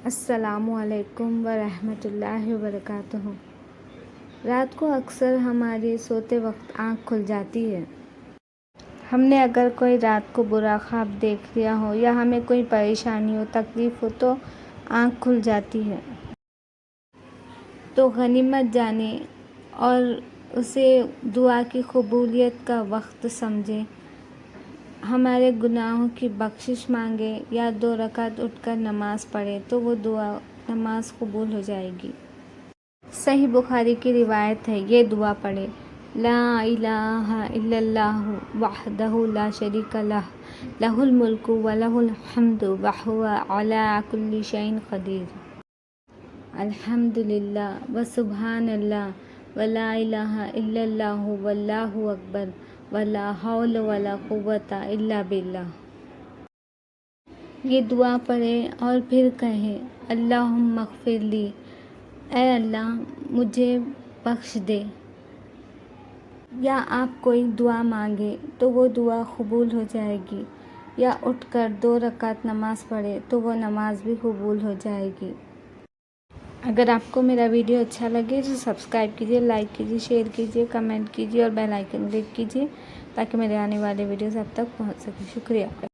السلام علیکم ورحمۃ اللہ وبرکاتہ۔ رات کو اکثر ہمارے سوتے وقت آنکھ کھل جاتی ہے۔ ہم نے اگر کوئی رات کو برا خواب دیکھ لیا ہو یا ہمیں کوئی پریشانی ہو، تکلیف ہو تو آنکھ کھل جاتی ہے تو غنیمت جانیں اور اسے دعا کی قبولیت کا وقت سمجھیں۔ ہمارے گناہوں کی بخشش مانگے یا 2 رکعت اٹھ کر نماز پڑھے تو وہ نماز قبول ہو جائے گی۔ صحیح بخاری کی روایت ہے، یہ دعا پڑھے: لا الہ الا اللہ وحدہ لا شریک لہ، لہ الملک ولہ الحمد وہو علی کل شیء قدیر۔ الحمدللہ وسبحان اللہ ولا الہ الا اللہ واللہ اکبر ولا حول ولا قوۃ الا باللہ۔ یہ دعا پڑھیں اور پھر کہیں: اللہم اغفر لی، اے اللہ مجھے بخش دے۔ یا آپ کوئی دعا مانگے تو وہ دعا قبول ہو جائے گی، یا اٹھ کر 2 رکعت نماز پڑھے تو وہ نماز بھی قبول ہو جائے گی۔ اگر آپ کو میرا ویڈیو اچھا لگے تو سبسکرائب کیجیے، لائک کیجیے، شیئر کیجیے، کمنٹ کیجیے اور بیل آئیکن کلک کیجیے تاکہ میرے آنے والے ویڈیوز آپ تک پہنچ سکیں۔ شکریہ۔